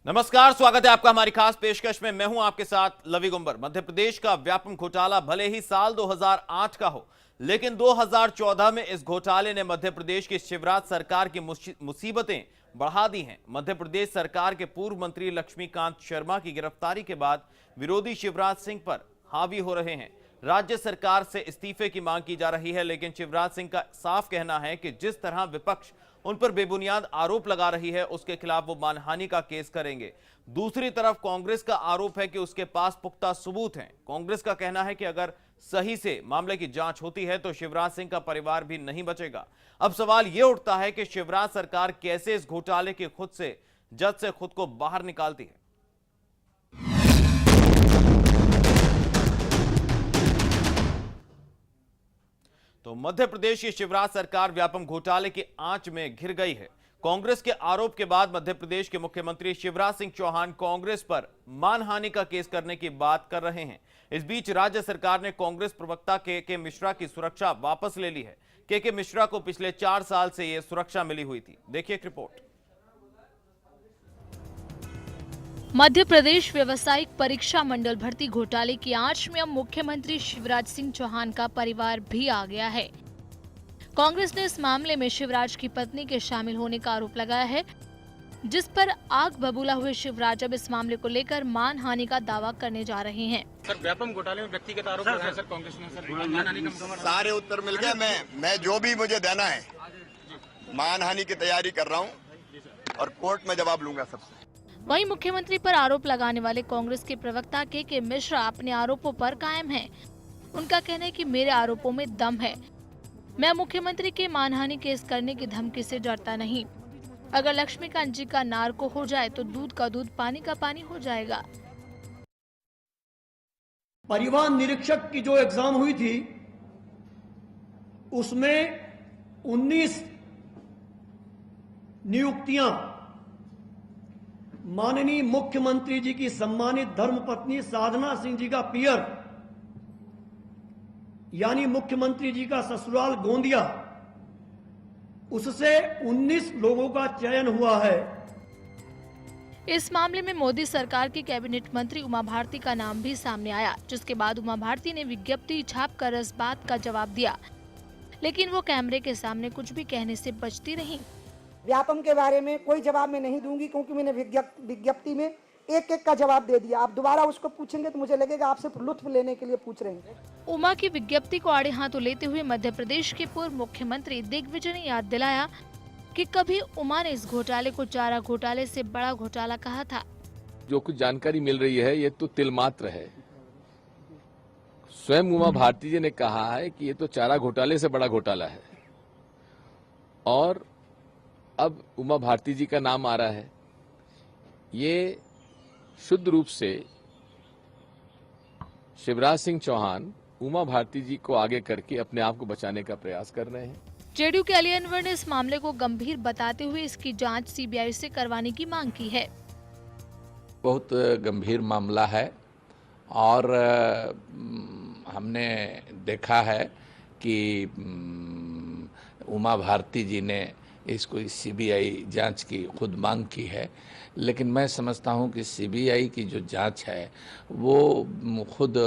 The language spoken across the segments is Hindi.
नमस्कार, स्वागत है आपका हमारी खास पेशकश में। मैं हूं आपके साथ लवी गुंबर। मध्य प्रदेश का व्यापम घोटाला भले ही साल 2008 का हो, लेकिन 2014 में इस घोटाले ने मध्य प्रदेश की शिवराज सरकार की मुसीबतें बढ़ा दी हैं। मध्य प्रदेश सरकार के पूर्व मंत्री लक्ष्मीकांत शर्मा की गिरफ्तारी के बाद विरोधी शिवराज सिंह पर हावी हो रहे हैं। राज्य सरकार से इस्तीफे की मांग की जा रही है, लेकिन शिवराज सिंह का साफ कहना है कि जिस तरह विपक्ष उन पर बेबुनियाद आरोप लगा रही है, उसके खिलाफ वो मानहानि का केस करेंगे। दूसरी तरफ कांग्रेस का आरोप है कि उसके पास पुख्ता सबूत हैं। कांग्रेस का कहना है कि अगर सही से मामले की जांच होती है तो शिवराज सिंह का परिवार भी नहीं बचेगा। अब सवाल यह उठता है कि शिवराज सरकार कैसे इस घोटाले की जद से खुद को बाहर निकालती है। तो मध्य प्रदेश की शिवराज सरकार व्यापम घोटाले की आंच में घिर गई है। कांग्रेस के आरोप के बाद मध्य प्रदेश के मुख्यमंत्री शिवराज सिंह चौहान कांग्रेस पर मानहानि का केस करने की बात कर रहे हैं। इस बीच राज्य सरकार ने कांग्रेस प्रवक्ता के मिश्रा की सुरक्षा वापस ले ली है। के मिश्रा को पिछले 4 साल से यह सुरक्षा मिली हुई थी। देखिए एक रिपोर्ट। मध्य प्रदेश व्यवसायिक परीक्षा मंडल भर्ती घोटाले की आंच में अब मुख्यमंत्री शिवराज सिंह चौहान का परिवार भी आ गया है। कांग्रेस ने इस मामले में शिवराज की पत्नी के शामिल होने का आरोप लगाया है, जिस पर आग बबूला हुए शिवराज अब इस मामले को लेकर मानहानि का दावा करने जा रहे हैं। सर, व्यापम घोटाले में व्यक्तिगत आरोप लगाया सर कांग्रेस ने। सर, मानहानि का सारे उत्तर मिल गए। मैं जो भी मुझे देना है मानहानि की तैयारी कर रहा हूं और कोर्ट में जवाब लूंगा सबसे। वहीं मुख्यमंत्री पर आरोप लगाने वाले कांग्रेस के प्रवक्ता के मिश्रा अपने आरोपों पर कायम हैं। उनका कहना है कि मेरे आरोपों में दम है। मैं मुख्यमंत्री के मानहानि केस करने की धमकी से डरता नहीं। अगर लक्ष्मीकांत जी का नार्को हो जाए तो दूध का दूध पानी का पानी हो जाएगा। परिवहन निरीक्षक की जो एग्जाम हुई थी उसमें 19 नियुक्तियां माननीय मुख्यमंत्री जी की सम्मानित धर्मपत्नी साधना सिंह जी का पियर यानी मुख्यमंत्री जी का ससुराल गोंदिया, उससे 19 लोगों का चयन हुआ है। इस मामले में मोदी सरकार की कैबिनेट मंत्री उमा भारती का नाम भी सामने आया, जिसके बाद उमा भारती ने विज्ञप्ति छापकर इस बात का जवाब दिया, लेकिन वो कैमरे के सामने कुछ भी कहने से बचती रहीं। व्यापम के बारे में कोई जवाब मैं नहीं दूंगी, क्योंकि मैंने विज्ञप्ति में एक एक का जवाब दे दिया। आप दोबारा उसको पूछेंगे तो मुझे लगेगा आप सिर्फ लुत्फ लेने के लिए पूछ रहे हैं। उमा की विज्ञप्ति को आड़े हाथों लेते हुए मध्य प्रदेश के पूर्व मुख्यमंत्री दिग्विजय ने याद दिलाया कि कभी उमा ने इस घोटाले को चारा घोटाले से बड़ा घोटाला कहा था। जो कुछ जानकारी मिल रही है ये तो तिलमात्र है। स्वयं उमा भारती जी ने कहा है कि ये तो चारा घोटाले से बड़ा घोटाला है, और अब उमा भारती जी का नाम आ रहा है। ये शुद्ध रूप से शिवराज सिंह चौहान उमा भारती जी को आगे करके अपने आप को बचाने का प्रयास कर रहे हैं। जेडीयू के अली अनवर ने इस मामले को गंभीर बताते हुए इसकी जांच सीबीआई से करवाने की मांग की है। बहुत गंभीर मामला है और हमने देखा है कि उमा भारती जी ने इसको सीबीआई जांच की खुद मांग की है, लेकिन मैं समझता हूं कि सीबीआई की जो जांच है वो खुद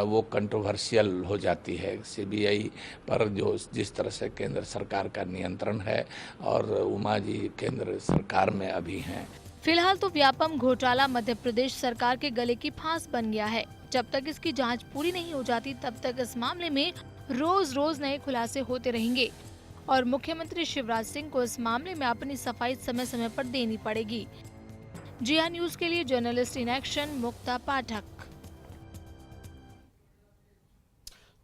वो कंट्रोवर्शियल हो जाती है। सीबीआई पर जो जिस तरह से केंद्र सरकार का नियंत्रण है और उमा जी केंद्र सरकार में अभी हैं। फिलहाल तो व्यापम घोटाला मध्य प्रदेश सरकार के गले की फांस बन गया है। जब तक इसकी जांच पूरी नहीं हो जाती तब तक इस मामले में रोज रोज नए खुलासे होते रहेंगे और मुख्यमंत्री शिवराज सिंह को इस मामले में अपनी सफाई समय समय पर देनी पड़ेगी। जिया न्यूज के लिए जर्नलिस्ट इन एक्शन मुक्ता पाठक।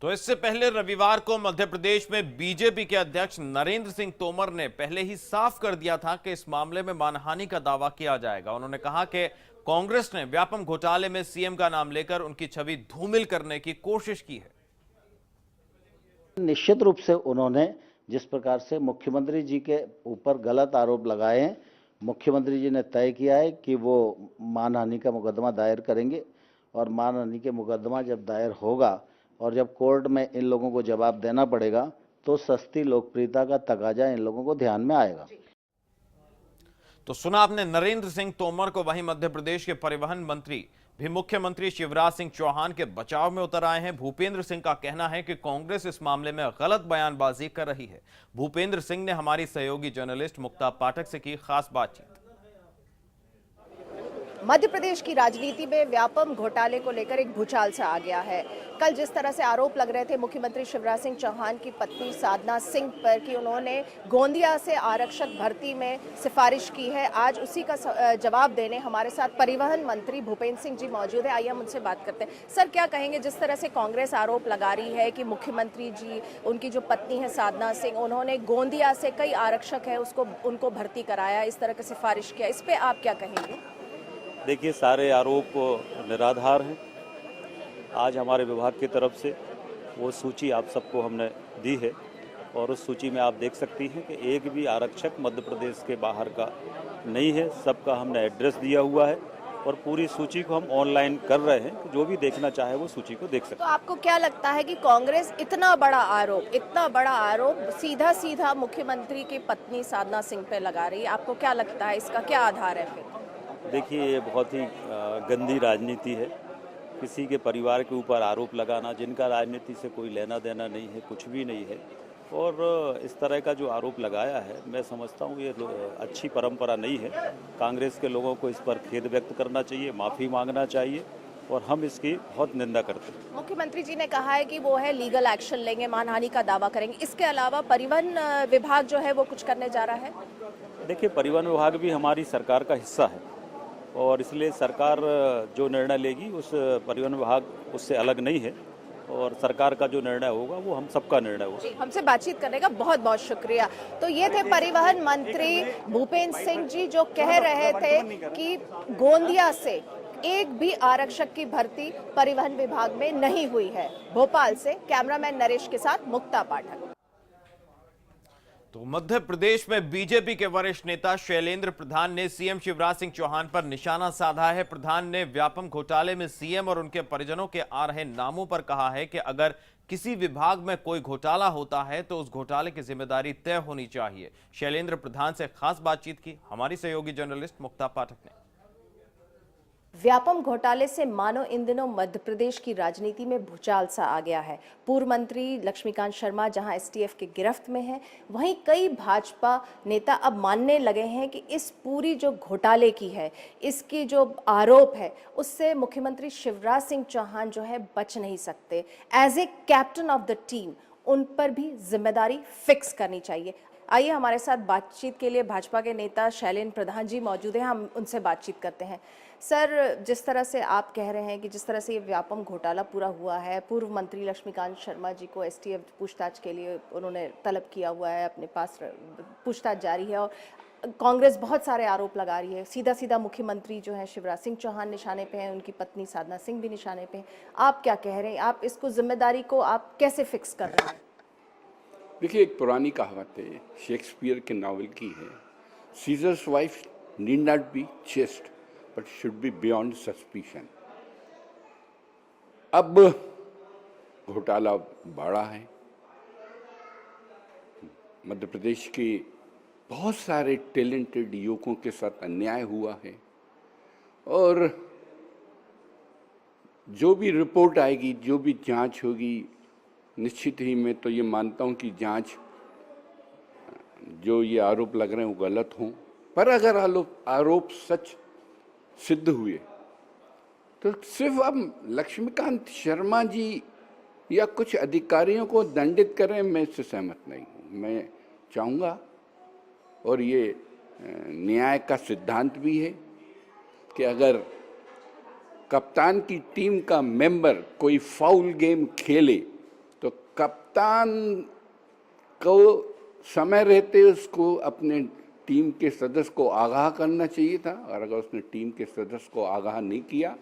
तो इससे पहले रविवार को मध्य प्रदेश में बीजेपी के अध्यक्ष नरेंद्र सिंह तोमर ने पहले ही साफ कर दिया था कि इस मामले में मानहानि का दावा किया जाएगा। उन्होंने कहा कि कांग्रेस ने व्यापम घोटाले में सीएम का नाम लेकर उनकी छवि धूमिल करने की कोशिश की है। निश्चित रूप से उन्होंने जिस प्रकार से मुख्यमंत्री जी के ऊपर गलत आरोप लगाए हैं, मुख्यमंत्री जी ने तय किया है कि वो मानहानि का मुकदमा दायर करेंगे, और मानहानि के मुकदमा जब दायर होगा और जब कोर्ट में इन लोगों को जवाब देना पड़ेगा तो सस्ती लोकप्रियता का तकाजा इन लोगों को ध्यान में आएगा। तो सुना आपने नरेंद्र सिंह तोमर को। वहीं मध्य प्रदेश के परिवहन मंत्री भी मुख्यमंत्री शिवराज सिंह चौहान के बचाव में उतर आए हैं। भूपेंद्र सिंह का कहना है कि कांग्रेस इस मामले में गलत बयानबाजी कर रही है। भूपेंद्र सिंह ने हमारी सहयोगी जर्नलिस्ट मुक्ता पाठक से की खास बातचीत। मध्य प्रदेश की राजनीति में व्यापम घोटाले को लेकर एक भूचाल सा आ गया है। कल जिस तरह से आरोप लग रहे थे मुख्यमंत्री शिवराज सिंह चौहान की पत्नी साधना सिंह पर कि उन्होंने गोंदिया से आरक्षक भर्ती में सिफारिश की है, आज उसी का जवाब देने हमारे साथ परिवहन मंत्री भूपेंद्र सिंह जी मौजूद है। आइए हम उनसे बात करते हैं। सर, क्या कहेंगे जिस तरह से कांग्रेस आरोप लगा रही है कि मुख्यमंत्री जी, उनकी जो पत्नी है साधना सिंह, उन्होंने गोंदिया से कई आरक्षक है उनको भर्ती कराया, इस तरह की सिफारिश किया, इस पर आप क्या कहेंगे? देखिए, सारे आरोप निराधार हैं। आज हमारे विभाग की तरफ से वो सूची आप सबको हमने दी है और उस सूची में आप देख सकती हैं कि एक भी आरक्षक मध्य प्रदेश के बाहर का नहीं है। सबका हमने एड्रेस दिया हुआ है और पूरी सूची को हम ऑनलाइन कर रहे हैं कि जो भी देखना चाहे वो सूची को देख सकते हैं। तो आपको क्या लगता है कि कांग्रेस इतना बड़ा आरोप सीधा सीधा मुख्यमंत्री की पत्नी साधना सिंह पे लगा रही है? आपको क्या लगता है, इसका क्या आधार है फिर? देखिए, ये बहुत ही गंदी राजनीति है। किसी के परिवार के ऊपर आरोप लगाना, जिनका राजनीति से कोई लेना देना नहीं है, कुछ भी नहीं है, और इस तरह का जो आरोप लगाया है, मैं समझता हूँ ये अच्छी परंपरा नहीं है। कांग्रेस के लोगों को इस पर खेद व्यक्त करना चाहिए, माफ़ी मांगना चाहिए और हम इसकी बहुत निंदा करते हैं। मुख्यमंत्री जी ने कहा है कि वो है लीगल एक्शन लेंगे, मानहानि का दावा करेंगे। इसके अलावा परिवहन विभाग जो है वो कुछ करने जा रहा है? देखिए, परिवहन विभाग भी हमारी सरकार का हिस्सा है और इसलिए सरकार जो निर्णय लेगी उस परिवहन विभाग उससे अलग नहीं है और सरकार का जो निर्णय होगा वो हम सबका निर्णय होगा। हमसे बातचीत करने का बहुत बहुत शुक्रिया। तो ये थे परिवहन मंत्री भूपेंद्र सिंह जी, जो कह रहे थे कि गोंदिया से एक भी आरक्षक की भर्ती परिवहन विभाग में नहीं हुई है। भोपाल से कैमरामैन नरेश के साथ मुक्ता पाठक। तो मध्य प्रदेश में बीजेपी के वरिष्ठ नेता शैलेंद्र प्रधान ने सीएम शिवराज सिंह चौहान पर निशाना साधा है। प्रधान ने व्यापम घोटाले में सीएम और उनके परिजनों के आ रहे नामों पर कहा है कि अगर किसी विभाग में कोई घोटाला होता है तो उस घोटाले की जिम्मेदारी तय होनी चाहिए। शैलेंद्र प्रधान से खास बातचीत की हमारी सहयोगी जर्नलिस्ट मुक्ता पाठक ने। व्यापम घोटाले से मानो इन दिनों मध्य प्रदेश की राजनीति में भूचाल सा आ गया है। पूर्व मंत्री लक्ष्मीकांत शर्मा जहां एसटीएफ की गिरफ्त में हैं, वहीं कई भाजपा नेता अब मानने लगे हैं कि इस पूरी जो घोटाले की है, इसकी जो आरोप है, उससे मुख्यमंत्री शिवराज सिंह चौहान जो है बच नहीं सकते। As a captain of the team उन पर भी जिम्मेदारी फिक्स करनी चाहिए। आइए हमारे साथ बातचीत के लिए भाजपा के नेता शैलेंद्र प्रधान जी मौजूद हैं, हम उनसे बातचीत करते हैं। सर, जिस तरह से आप कह रहे हैं कि जिस तरह से ये व्यापम घोटाला पूरा हुआ है, पूर्व मंत्री लक्ष्मीकांत शर्मा जी को एसटीएफ पूछताछ के लिए उन्होंने तलब किया हुआ है, अपने पास पूछताछ जारी है और कांग्रेस बहुत सारे आरोप लगा रही है। सीधा सीधा मुख्यमंत्री जो है शिवराज सिंह चौहान निशाने पे हैं, उनकी पत्नी साधना सिंह भी निशाने पे हैं। आप क्या कह रहे हैं, आप इसको जिम्मेदारी को आप कैसे फिक्स कर रहे हैं? देखिए, एक पुरानी कहावत है, शेक्सपियर के नावल की है, seizures wife need not be chest but should be beyond suspicion. अब घोटाला बड़ा है, मध्य प्रदेश के बहुत सारे टैलेंटेड युवकों के साथ अन्याय हुआ है और जो भी रिपोर्ट आएगी, जो भी जांच होगी, निश्चित ही मैं तो ये मानता हूँ कि जांच जो ये आरोप लग रहे हैं वो गलत हों, पर अगर आरोप सच सिद्ध हुए तो सिर्फ अब लक्ष्मीकांत शर्मा जी या कुछ अधिकारियों को दंडित करें, मैं इससे सहमत नहीं हूँ। मैं चाहूँगा, और ये न्याय का सिद्धांत भी है, कि अगर कप्तान की टीम का मेंबर कोई फाउल गेम खेले तो कप्तान को समय रहते उसको अपने टीम के सदस्य को आगाह करना चाहिए था, और अगर उसने टीम के सदस्य को आगाह नहीं किया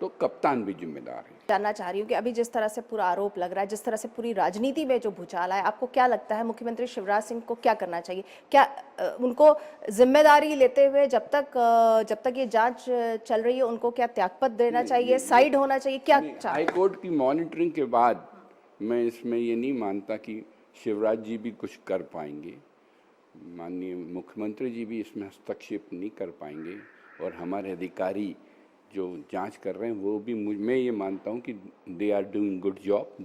तो कप्तान भी जिम्मेदार है। जानना चाह रही हूँ कि अभी जिस तरह से पूरा आरोप लग रहा है, जिस तरह से पूरी राजनीति में जो भूचाल है, आपको क्या लगता है मुख्यमंत्री शिवराज सिंह को क्या करना चाहिए? क्या उनको जिम्मेदारी लेते हुए जब तक ये जांच चल रही है, उनको क्या त्यागपत्र देना चाहिए, साइड होना चाहिए, क्या? हाई कोर्ट की मॉनिटरिंग के बाद मैं इसमें ये नहीं मानता कि शिवराज जी भी कुछ कर पाएंगे। माननीय मुख्यमंत्री जी भी इसमें हस्तक्षेप नहीं कर पाएंगे और हमारे अधिकारी जो जांच कर रहे हैं वो भी मैं ये मानता हूँ कि they are doing good job,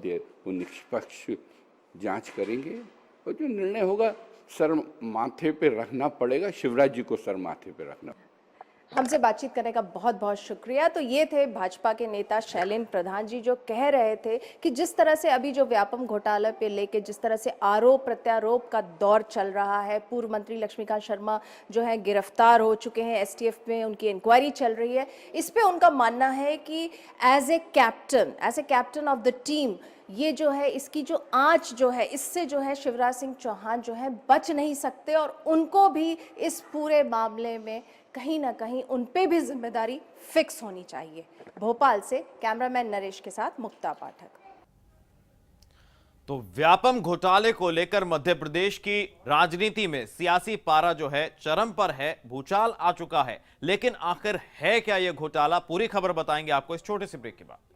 वो निष्पक्ष जांच करेंगे और जो निर्णय होगा सर माथे पे रखना पड़ेगा, शिवराज जी को सर माथे पे रखना। हमसे बातचीत करने का बहुत बहुत शुक्रिया। तो ये थे भाजपा के नेता शैलेंद्र प्रधान जी, जो कह रहे थे कि जिस तरह से अभी जो व्यापम घोटाला पे लेके जिस तरह से आरोप प्रत्यारोप का दौर चल रहा है, पूर्व मंत्री लक्ष्मीकांत शर्मा जो है गिरफ्तार हो चुके हैं, एसटीएफ में उनकी इंक्वायरी चल रही है। इस पे उनका मानना है कि as a captain of the team ये जो है इसकी जो आंच जो है इससे जो है शिवराज सिंह चौहान जो है बच नहीं सकते और उनको भी इस पूरे मामले में कहीं ना कहीं उन पे भी जिम्मेदारी फिक्स होनी चाहिए। भोपाल से कैमरामैन नरेश के साथ मुक्ता पाठक। तो व्यापम घोटाले को लेकर मध्य प्रदेश की राजनीति में सियासी पारा जो है चरम पर है, भूचाल आ चुका है। लेकिन आखिर है क्या यह घोटाला, पूरी खबर बताएंगे आपको इस छोटे से ब्रेक के बाद।